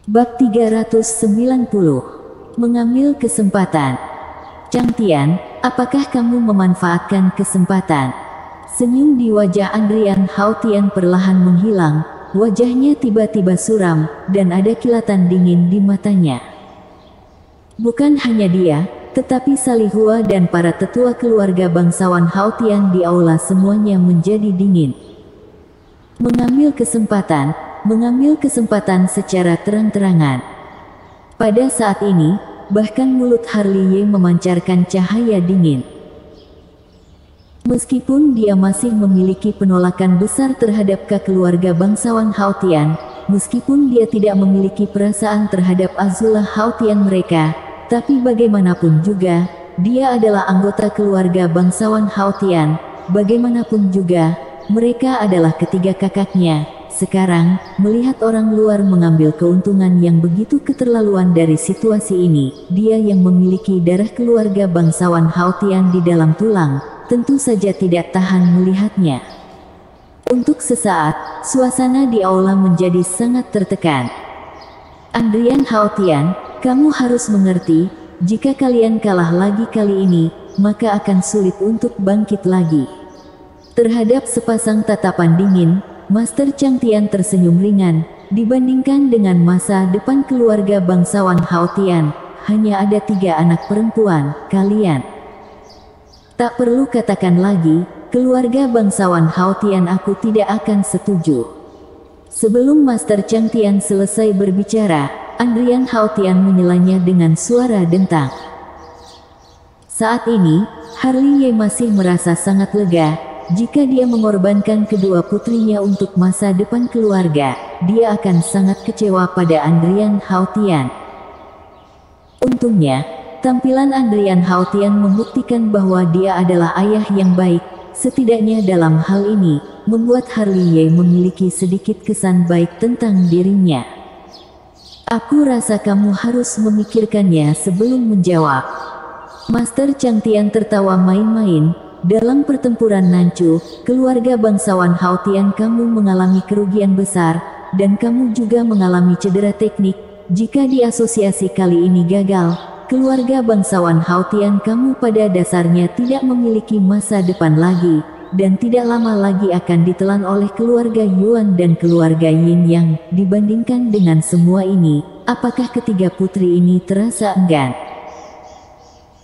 Bab 390. Mengambil kesempatan. Chang Tian, apakah kamu memanfaatkan kesempatan? Senyum di wajah Andrian Hao Tian perlahan menghilang, wajahnya tiba-tiba suram, dan ada kilatan dingin di matanya. Bukan hanya dia, tetapi Salihua dan para tetua keluarga bangsawan Hao Tian di aula semuanya menjadi dingin. Mengambil kesempatan secara terang-terangan. Pada saat ini, bahkan mulut Harley Ye memancarkan cahaya dingin. Meskipun dia masih memiliki penolakan besar terhadap keluarga bangsawan Hao Tian, meskipun dia tidak memiliki perasaan terhadap Azula Hao Tian mereka, tapi bagaimanapun juga, dia adalah anggota keluarga bangsawan Hao Tian. Bagaimanapun juga, mereka adalah ketiga kakaknya. Sekarang, melihat orang luar mengambil keuntungan yang begitu keterlaluan dari situasi ini, dia yang memiliki darah keluarga bangsawan Hao Tian di dalam tulang, tentu saja tidak tahan melihatnya. Untuk sesaat, suasana di aula menjadi sangat tertekan. Andrian Hao Tian, kamu harus mengerti, jika kalian kalah lagi kali ini, maka akan sulit untuk bangkit lagi. Terhadap sepasang tatapan dingin, Master Chang Tian tersenyum ringan. Dibandingkan dengan masa depan keluarga bangsawan Hao Tian, hanya ada 3 anak perempuan, kalian. Tak perlu katakan lagi, keluarga bangsawan Hao Tian aku tidak akan setuju. Sebelum Master Chang Tian selesai berbicara, Andrian Hao Tian menyelanya dengan suara dentang. Saat ini, Harley Ye masih merasa sangat lega. Jika dia mengorbankan kedua putrinya untuk masa depan keluarga, dia akan sangat kecewa pada Andrian Hao Tian. Untungnya, tampilan Andrian Hao Tian membuktikan bahwa dia adalah ayah yang baik, setidaknya dalam hal ini, membuat Harley Ye memiliki sedikit kesan baik tentang dirinya. Aku rasa kamu harus memikirkannya sebelum menjawab. Master Chang Tian tertawa main-main. Dalam pertempuran Nanchu, keluarga bangsawan Hao Tian kamu mengalami kerugian besar, dan kamu juga mengalami cedera teknik. Jika di asosiasi kali ini gagal, keluarga bangsawan Hao Tian kamu pada dasarnya tidak memiliki masa depan lagi, dan tidak lama lagi akan ditelan oleh keluarga Yuan dan keluarga Yin Yang. Dibandingkan dengan semua ini, apakah ketiga putri ini terasa enggan?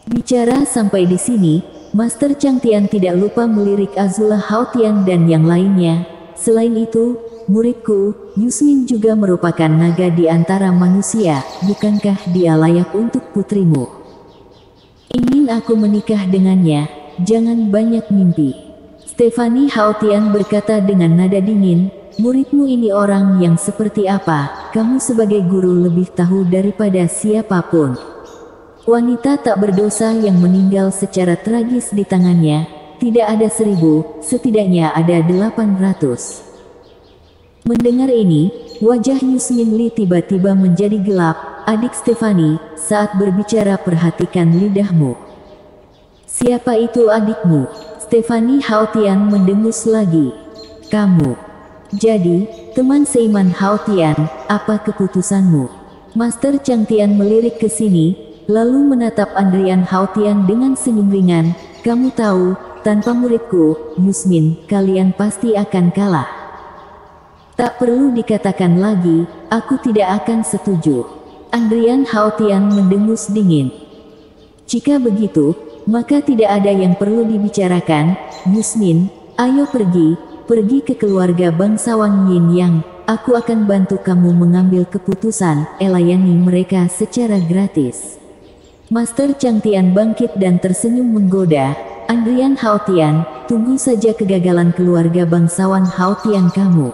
Bicara sampai di sini, Master Chang Tian tidak lupa melirik Azula Hao Tian dan yang lainnya. Selain itu, muridku, Yusmin juga merupakan naga di antara manusia. Bukankah dia layak untuk putrimu? Ingin aku menikah dengannya? Jangan banyak mimpi. Stephanie Hao Tian berkata dengan nada dingin. Muridmu ini orang yang seperti apa? Kamu sebagai guru lebih tahu daripada siapapun. Wanita tak berdosa yang meninggal secara tragis di tangannya, tidak ada 1000, setidaknya ada 800. Mendengar ini, wajah Yusmin Li tiba-tiba menjadi gelap. Adik Stephanie, saat berbicara perhatikan lidahmu. Siapa itu adikmu? Stephanie Hao Tian mendengus lagi. Kamu. Jadi, teman seiman Hao Tian, apa keputusanmu? Master Chang Tian melirik ke sini, lalu menatap Andrian Hao Tian dengan senyum ringan. Kamu tahu, tanpa muridku, Yusmin, kalian pasti akan kalah. Tak perlu dikatakan lagi, aku tidak akan setuju. Andrian Hao Tian mendengus dingin. Jika begitu, maka tidak ada yang perlu dibicarakan. Yusmin, ayo pergi ke keluarga bangsawan Yin Yang. Aku akan bantu kamu mengambil keputusan, layani mereka secara gratis. Master Chang Tian bangkit dan tersenyum menggoda. Andrian Hao Tian, tunggu saja kegagalan keluarga bangsawan Hao Tian kamu.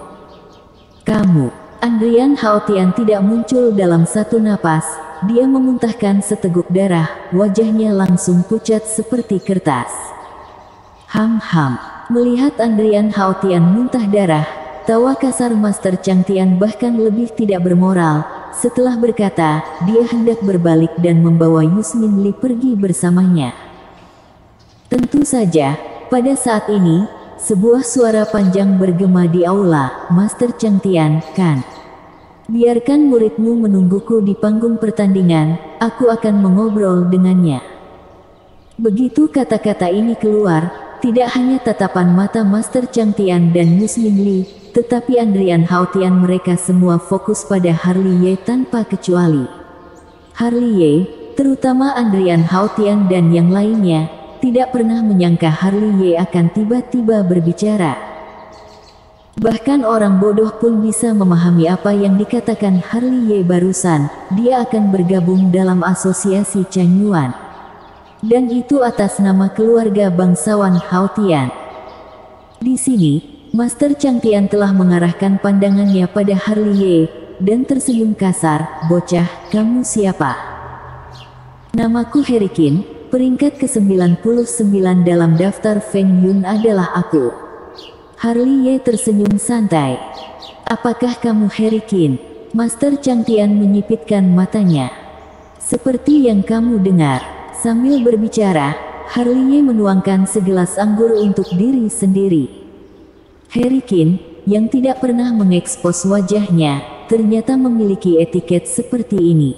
Andrian Hao Tian tidak muncul dalam satu napas. Dia memuntahkan seteguk darah, wajahnya langsung pucat seperti kertas. Melihat Andrian Hao Tian muntah darah, tawa kasar Master Chang Tian bahkan lebih tidak bermoral. Setelah berkata, dia hendak berbalik dan membawa Yusmin Li pergi bersamanya. Tentu saja, pada saat ini, sebuah suara panjang bergema di aula. Master Chang Tian, kan? Biarkan muridmu menungguku di panggung pertandingan, aku akan mengobrol dengannya. Begitu kata-kata ini keluar, tidak hanya tatapan mata Master Chang Tian dan Yusmin Li, tetapi Andrian Hao Tian, mereka semua fokus pada Harley Ye tanpa kecuali. Harley Ye, terutama Andrian Hao Tian dan yang lainnya, tidak pernah menyangka Harley Ye akan tiba-tiba berbicara. Bahkan orang bodoh pun bisa memahami apa yang dikatakan Harley Ye barusan, dia akan bergabung dalam asosiasi Chang Yuan. Dan itu atas nama keluarga bangsawan Hao Tian. Di sini, Master Chang Tian telah mengarahkan pandangannya pada Harley Ye, dan tersenyum kasar, "Bocah, kamu siapa?" "Namaku Harry Qin, peringkat ke-99 dalam daftar Feng Yun adalah aku." Harley Ye tersenyum santai. "Apakah kamu Harry Qin?" Master Chang Tian menyipitkan matanya. "Seperti yang kamu dengar." Sambil berbicara, Harley Ye menuangkan segelas anggur untuk diri sendiri. Harry Qin, yang tidak pernah mengekspos wajahnya, ternyata memiliki etiket seperti ini.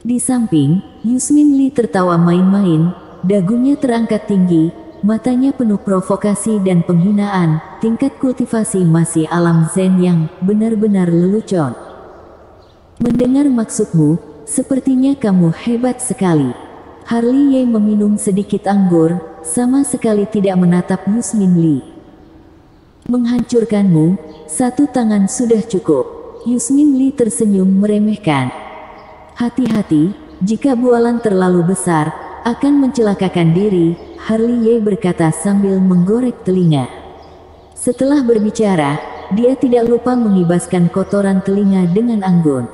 Di samping, Yusmin Li tertawa main-main, dagunya terangkat tinggi, matanya penuh provokasi dan penghinaan, tingkat kultivasi masih alam zen yang benar-benar lelucon. "Mendengar maksudmu, sepertinya kamu hebat sekali." Harley Ye meminum sedikit anggur, sama sekali tidak menatap Yusmin Li. "Menghancurkanmu, satu tangan sudah cukup." Yusmin Li tersenyum meremehkan. "Hati-hati, jika bualan terlalu besar, akan mencelakakan diri," Harley Ye berkata sambil menggorek telinga. Setelah berbicara, dia tidak lupa mengibaskan kotoran telinga dengan anggun.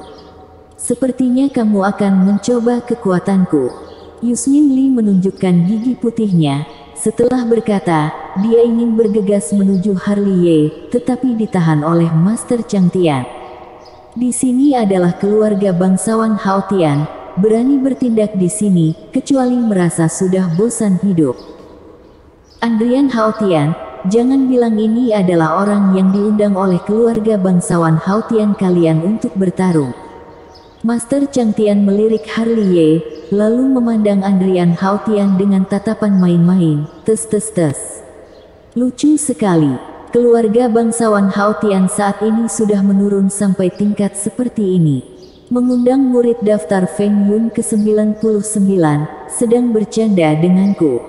"Sepertinya kamu akan mencoba kekuatanku." Yusmin Li menunjukkan gigi putihnya. Setelah berkata, dia ingin bergegas menuju Harley Ye, tetapi ditahan oleh Master Chang Tian. "Di sini adalah keluarga bangsawan Hao Tian, berani bertindak di sini, kecuali merasa sudah bosan hidup." "Andrian Hao Tian, jangan bilang ini adalah orang yang diundang oleh keluarga bangsawan Hao Tian kalian untuk bertarung." Master Chang Tian melirik Harley Ye, lalu memandang Andrian Hao Tian dengan tatapan main-main, tes. "Lucu sekali. Keluarga bangsawan Hao Tian saat ini sudah menurun sampai tingkat seperti ini. Mengundang murid daftar Feng Yun ke-99, sedang bercanda denganku."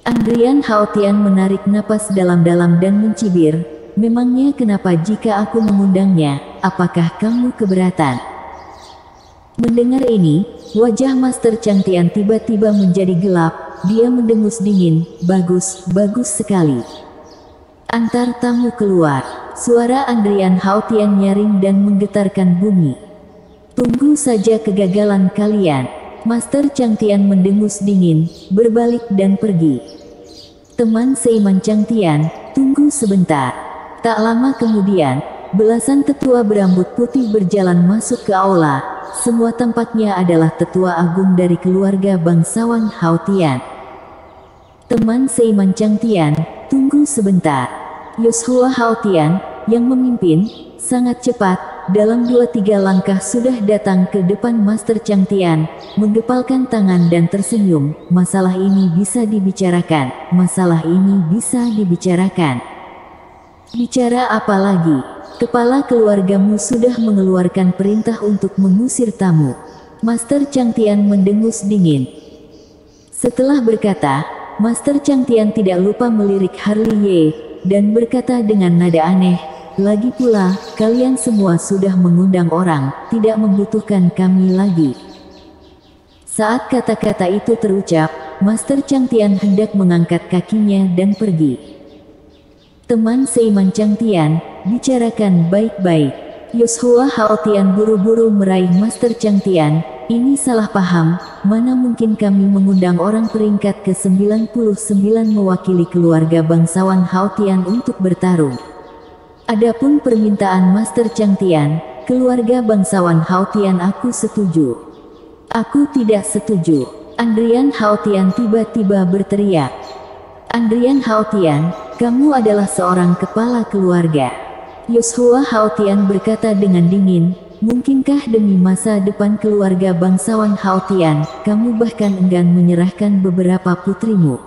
Andrian Hao Tian menarik napas dalam-dalam dan mencibir, "Memangnya kenapa jika aku mengundangnya, apakah kamu keberatan?" Mendengar ini, wajah Master Chang Tian tiba-tiba menjadi gelap, dia mendengus dingin, bagus sekali." "Antar tamu keluar." Suara Andrian Hao Tian nyaring dan menggetarkan bumi. "Tunggu saja kegagalan kalian." Master Chang Tian mendengus dingin, berbalik dan pergi. "Teman seiman Chang Tian, tunggu sebentar." Tak lama kemudian, belasan tetua berambut putih berjalan masuk ke aula. Semua tampaknya adalah tetua agung dari keluarga bangsawan Hao Tian. "Teman seiman Chang Tian, tunggu sebentar." Yoshua Hao Tian, yang memimpin, sangat cepat, dalam 2-3 langkah sudah datang ke depan Master Chang Tian, menggepalkan tangan dan tersenyum. "Masalah ini bisa dibicarakan, masalah ini bisa dibicarakan." "Bicara apa lagi? Kepala keluargamu sudah mengeluarkan perintah untuk mengusir tamu." Master Chang Tian mendengus dingin. Setelah berkata, Master Chang Tian tidak lupa melirik Harley Ye, dan berkata dengan nada aneh, "Lagi pula, kalian semua sudah mengundang orang, tidak membutuhkan kami lagi." Saat kata-kata itu terucap, Master Chang Tian hendak mengangkat kakinya dan pergi. "Teman seiman Chang Tian, bicarakan baik-baik." Yoshua Hao Tian buru-buru meraih Master Chang Tian, "Ini salah paham, mana mungkin kami mengundang orang peringkat ke-99 mewakili keluarga bangsawan Hao Tian untuk bertarung. Adapun permintaan Master Chang Tian, keluarga bangsawan Hao Tian aku setuju." "Aku tidak setuju." Andrian Hao Tian tiba-tiba berteriak. "Andrian Hao Tian, kamu adalah seorang kepala keluarga. Yoshua Haotian berkata dengan dingin, mungkinkah demi masa depan keluarga bangsawan Haotian, kamu bahkan enggan menyerahkan beberapa putrimu?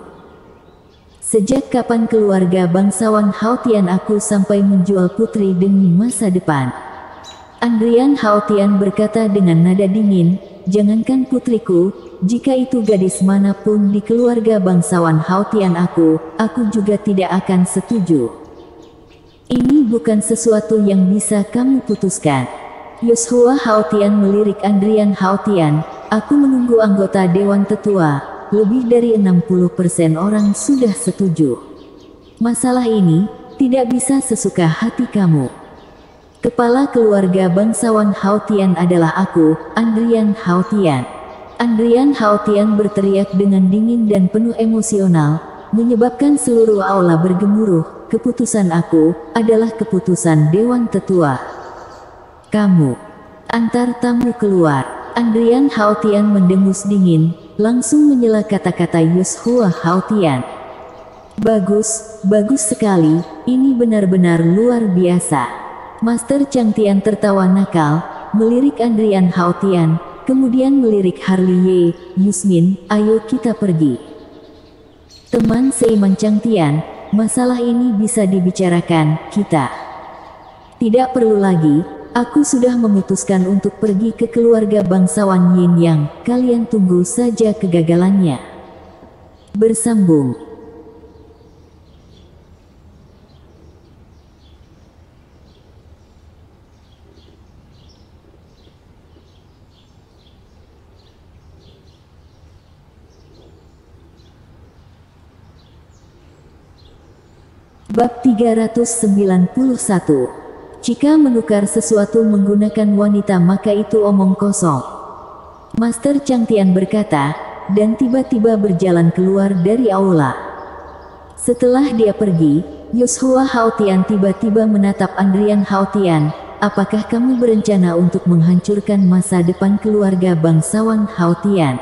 Sejak kapan keluarga bangsawan Haotian aku sampai menjual putri demi masa depan? Andrian Haotian berkata dengan nada dingin, jangankan putriku, jika itu gadis manapun di keluarga bangsawan Haotian aku juga tidak akan setuju. Ini bukan sesuatu yang bisa kamu putuskan. Yoshua Haotian melirik Andrian Haotian, aku menunggu anggota Dewan Tetua, lebih dari 60% orang sudah setuju. Masalah ini tidak bisa sesuka hati kamu. Kepala keluarga bangsawan Haotian adalah aku, Andrian Haotian. Andrian Haotian berteriak dengan dingin dan penuh emosional, menyebabkan seluruh aula bergemuruh. Keputusan aku adalah keputusan Dewan Tetua. Kamu, antar tamu keluar. Andrian Haotian mendengus dingin, langsung menyela kata-kata Yoshua Haotian. Bagus, bagus sekali, ini benar-benar luar biasa. Master Chang Tian tertawa nakal, melirik Andrian Haotian, kemudian melirik Harley Ye, Yusmin, ayo kita pergi. Teman seiman Chang Tian, masalah ini bisa dibicarakan, kita. Tidak perlu lagi, aku sudah memutuskan untuk pergi ke keluarga bangsawan Yin Yang, kalian tunggu saja kegagalannya. Bersambung. Bab 391. Jika menukar sesuatu menggunakan wanita maka itu omong kosong. Master Chang Tian berkata, dan tiba-tiba berjalan keluar dari aula. Setelah dia pergi, Yoshua Haotian tiba-tiba menatap Andrian Haotian, apakah kamu berencana untuk menghancurkan masa depan keluarga bangsawan Haotian?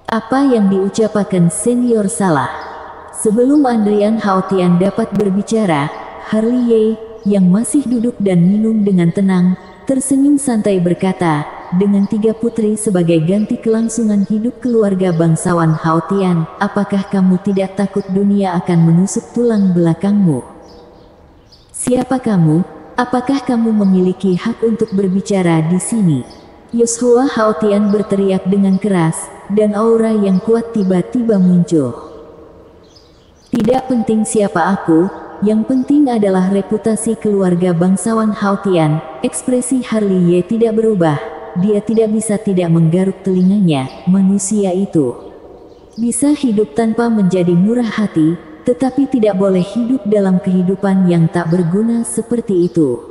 Apa yang diucapkan senior salah? Sebelum Andrian Haotian dapat berbicara, Harley Ye, yang masih duduk dan minum dengan tenang, tersenyum santai berkata, dengan 3 putri sebagai ganti kelangsungan hidup keluarga bangsawan Haotian, apakah kamu tidak takut dunia akan menusuk tulang belakangmu? Siapa kamu? Apakah kamu memiliki hak untuk berbicara di sini? Yoshua Haotian berteriak dengan keras, dan aura yang kuat tiba-tiba muncul. Tidak penting siapa aku, yang penting adalah reputasi keluarga bangsawan Haotian. Ekspresi Harley Ye tidak berubah, dia tidak bisa tidak menggaruk telinganya. Manusia itu bisa hidup tanpa menjadi murah hati, tetapi tidak boleh hidup dalam kehidupan yang tak berguna seperti itu.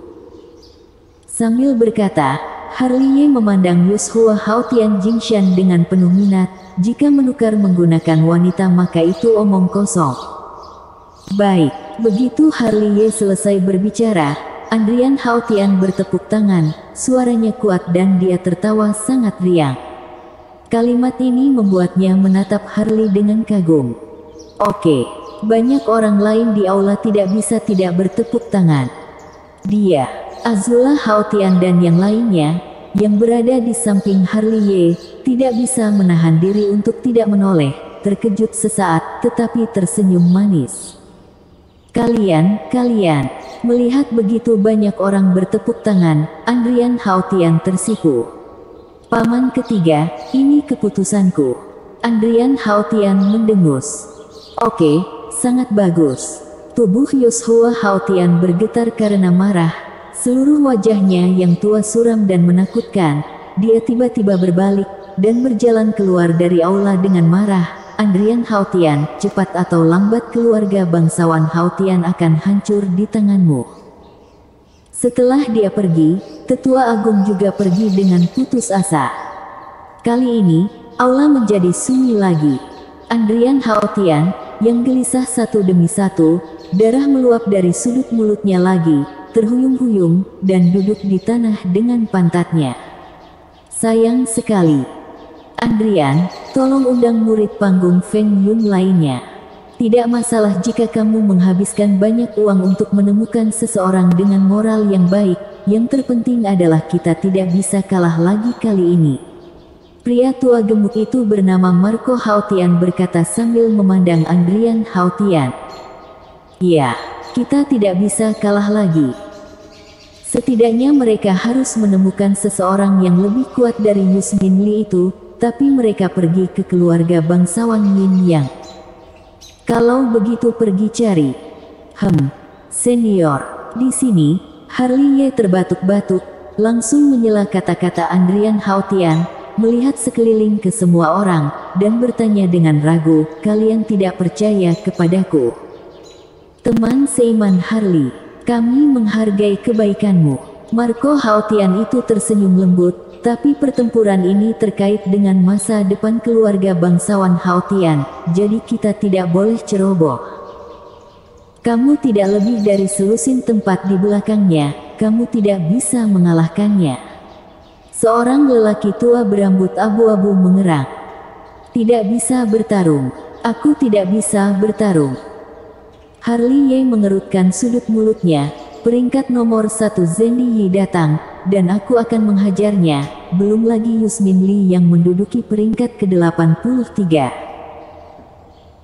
Sambil berkata, Harley Ye memandang Yoshua Haotian Jingshan dengan penuh minat. Jika menukar menggunakan wanita maka itu omong kosong. Baik, begitu Harley Ye selesai berbicara, Andrian Haotian bertepuk tangan, suaranya kuat dan dia tertawa sangat riang. Kalimat ini membuatnya menatap Harley dengan kagum. Oke, banyak orang lain di aula tidak bisa tidak bertepuk tangan. Dia, Azula Haotian dan yang lainnya, yang berada di samping Harley Ye, tidak bisa menahan diri untuk tidak menoleh, terkejut sesaat, tetapi tersenyum manis. Kalian, melihat begitu banyak orang bertepuk tangan, Andrian Haotian tersipu. Paman ketiga, ini keputusanku. Andrian Haotian mendengus. Oke, sangat bagus. Tubuh Yoshua Haotian bergetar karena marah. Seluruh wajahnya yang tua suram dan menakutkan. Dia tiba-tiba berbalik, dan berjalan keluar dari aula dengan marah. Andrian Haotian, cepat atau lambat keluarga bangsawan Haotian akan hancur di tanganmu. Setelah dia pergi, Tetua Agung juga pergi dengan putus asa. Kali ini, aula menjadi sunyi lagi. Andrian Haotian, yang gelisah satu demi satu, darah meluap dari sudut mulutnya lagi, terhuyung-huyung, dan duduk di tanah dengan pantatnya. Sayang sekali. Andrian, tolong undang murid panggung Feng Yun lainnya. Tidak masalah jika kamu menghabiskan banyak uang untuk menemukan seseorang dengan moral yang baik, yang terpenting adalah kita tidak bisa kalah lagi kali ini. Pria tua gemuk itu bernama Marco Hautian berkata sambil memandang Andrian Hautian. Ya, kita tidak bisa kalah lagi. Setidaknya mereka harus menemukan seseorang yang lebih kuat dari Yusmin Li itu, tapi mereka pergi ke keluarga bangsawan Yin Yang. Kalau begitu pergi cari. Senior. Di sini, Harley Ye terbatuk-batuk, langsung menyela kata-kata Andrian Hautian, melihat sekeliling ke semua orang, dan bertanya dengan ragu, kalian tidak percaya kepadaku? Teman seiman Harley, kami menghargai kebaikanmu. Marco Hautian itu tersenyum lembut, tapi pertempuran ini terkait dengan masa depan keluarga bangsawan Hautian, jadi kita tidak boleh ceroboh. Kamu tidak lebih dari selusin tempat di belakangnya, kamu tidak bisa mengalahkannya. Seorang lelaki tua berambut abu-abu mengerang. Tidak bisa bertarung. Aku tidak bisa bertarung. Harley Ye mengerutkan sudut mulutnya. Peringkat nomor 1 Zendi Yi datang, dan aku akan menghajarnya, belum lagi Yusmin Li yang menduduki peringkat ke-83.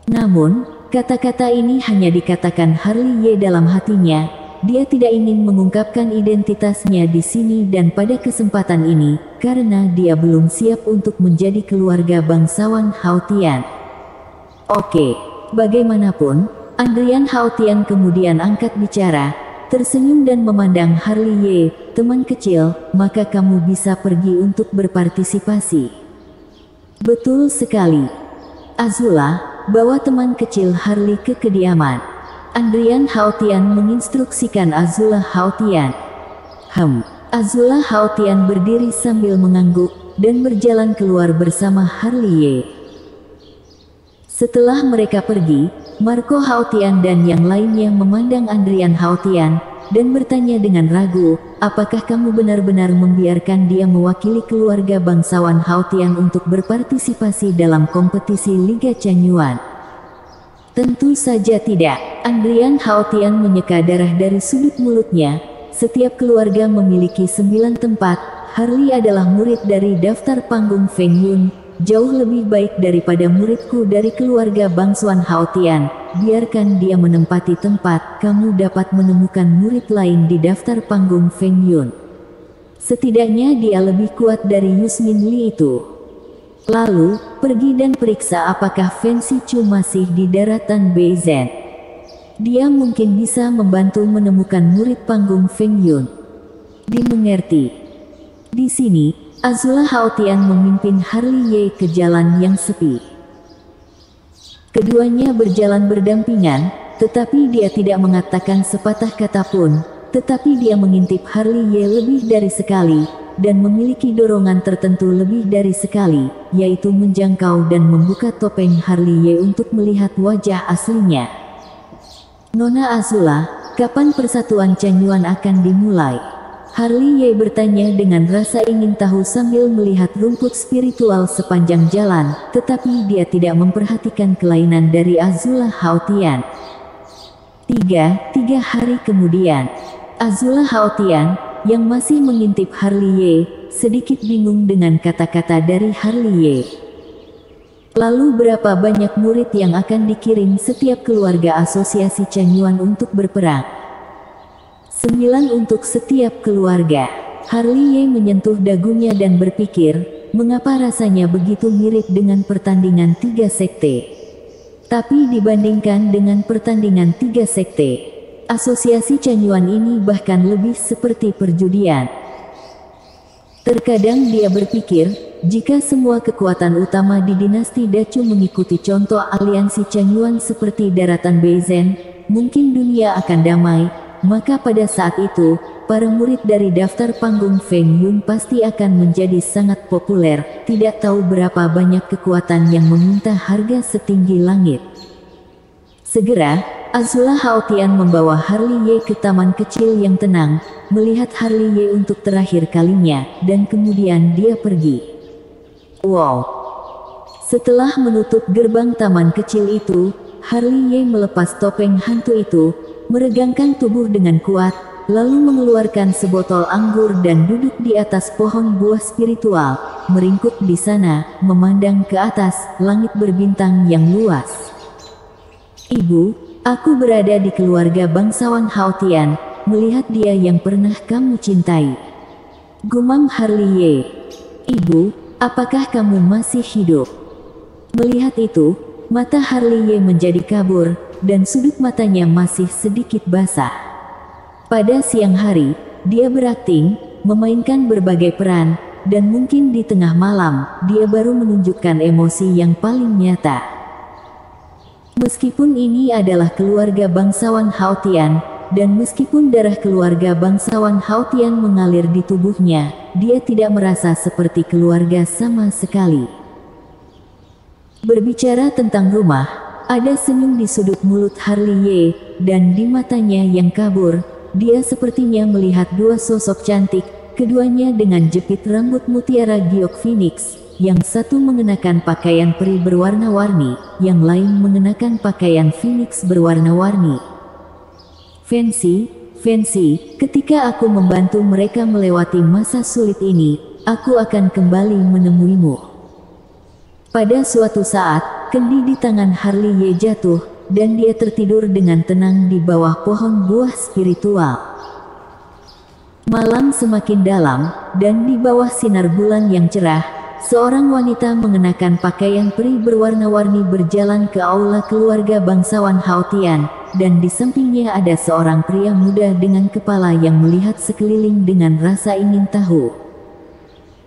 Namun, kata-kata ini hanya dikatakan Harley Ye dalam hatinya, dia tidak ingin mengungkapkan identitasnya di sini dan pada kesempatan ini, karena dia belum siap untuk menjadi keluarga bangsawan Hautian. Oke, bagaimanapun, Andrian Hautian kemudian angkat bicara, tersenyum dan memandang Harley Ye, teman kecil, maka kamu bisa pergi untuk berpartisipasi. Betul sekali. Azula, bawa teman kecil Harley ke kediaman. Andrian Hautian menginstruksikan Azula Hautian. Azula Hautian berdiri sambil mengangguk, dan berjalan keluar bersama Harley Ye. Setelah mereka pergi, Marco Hautian dan yang lainnya memandang Andrian Hautian, dan bertanya dengan ragu, apakah kamu benar-benar membiarkan dia mewakili keluarga bangsawan Hautian untuk berpartisipasi dalam kompetisi Liga Chanyuan? Tentu saja tidak. Andrian Hautian menyeka darah dari sudut mulutnya. Setiap keluarga memiliki 9 tempat. Harley adalah murid dari daftar panggung Feng Yun, jauh lebih baik daripada muridku dari keluarga bangsawan Hautian. Biarkan dia menempati tempat, kamu dapat menemukan murid lain di daftar panggung Feng Yun. Setidaknya dia lebih kuat dari Yusmin Li itu. Lalu, pergi dan periksa apakah Fen Sichu masih di daratan Beizhen. Dia mungkin bisa membantu menemukan murid panggung Feng Yun. Dimengerti. Di sini, Azula Hautian memimpin Harley Ye ke jalan yang sepi. Keduanya berjalan berdampingan, tetapi dia tidak mengatakan sepatah kata pun, tetapi dia mengintip Harley Ye lebih dari sekali, dan memiliki dorongan tertentu lebih dari sekali, yaitu menjangkau dan membuka topeng Harley Ye untuk melihat wajah aslinya. Nona Azula, kapan persatuan Chanyuan akan dimulai? Harley Ye bertanya dengan rasa ingin tahu sambil melihat rumput spiritual sepanjang jalan, tetapi dia tidak memperhatikan kelainan dari Azula Hautian. Tiga hari kemudian, Azula Hautian, yang masih mengintip Harley Ye, sedikit bingung dengan kata-kata dari Harley Ye. Lalu berapa banyak murid yang akan dikirim setiap keluarga asosiasi Chanyuan untuk berperang? 9 untuk setiap keluarga. Harley Ye menyentuh dagunya dan berpikir, mengapa rasanya begitu mirip dengan pertandingan 3 sekte. Tapi dibandingkan dengan pertandingan 3 sekte, asosiasi Chanyuan ini bahkan lebih seperti perjudian. Terkadang dia berpikir, jika semua kekuatan utama di dinasti Dacu mengikuti contoh aliansi Chanyuan seperti daratan Beizhen, mungkin dunia akan damai. Maka pada saat itu, para murid dari daftar panggung Feng Yun pasti akan menjadi sangat populer, tidak tahu berapa banyak kekuatan yang meminta harga setinggi langit. Segera, Azula Hautian membawa Harley Ye ke taman kecil yang tenang, melihat Harley Ye untuk terakhir kalinya, dan kemudian dia pergi. Wow! Setelah menutup gerbang taman kecil itu, Harley Ye melepas topeng hantu itu, meregangkan tubuh dengan kuat, lalu mengeluarkan sebotol anggur dan duduk di atas pohon buah spiritual, meringkuk di sana, memandang ke atas, langit berbintang yang luas. Ibu, aku berada di keluarga bangsawan Hao Tian, melihat dia yang pernah kamu cintai. Gumam Harley Ye. Ibu, apakah kamu masih hidup? Melihat itu, mata Harley Ye menjadi kabur, dan sudut matanya masih sedikit basah. Pada siang hari, dia berakting, memainkan berbagai peran, dan mungkin di tengah malam, dia baru menunjukkan emosi yang paling nyata. Meskipun ini adalah keluarga bangsawan Hao Tian, dan meskipun darah keluarga bangsawan Hao Tian mengalir di tubuhnya, dia tidak merasa seperti keluarga sama sekali. Berbicara tentang rumah, ada senyum di sudut mulut Harley Ye, dan di matanya yang kabur, dia sepertinya melihat dua sosok cantik, keduanya dengan jepit rambut mutiara giok phoenix, yang satu mengenakan pakaian peri berwarna-warni, yang lain mengenakan pakaian phoenix berwarna-warni. Fancy, ketika aku membantu mereka melewati masa sulit ini, aku akan kembali menemuimu. Pada suatu saat, kendi di tangan Harley Ye jatuh, dan dia tertidur dengan tenang di bawah pohon buah spiritual. Malam semakin dalam, dan di bawah sinar bulan yang cerah, seorang wanita mengenakan pakaian peri berwarna-warni berjalan ke aula keluarga bangsawan Hao Tian, dan di sampingnya ada seorang pria muda dengan kepala yang melihat sekeliling dengan rasa ingin tahu.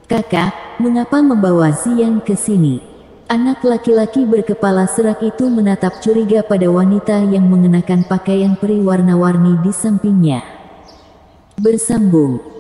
Kakak, mengapa membawa Zian ke sini? Anak laki-laki berkepala serak itu menatap curiga pada wanita yang mengenakan pakaian peri warna-warni di sampingnya. Bersambung.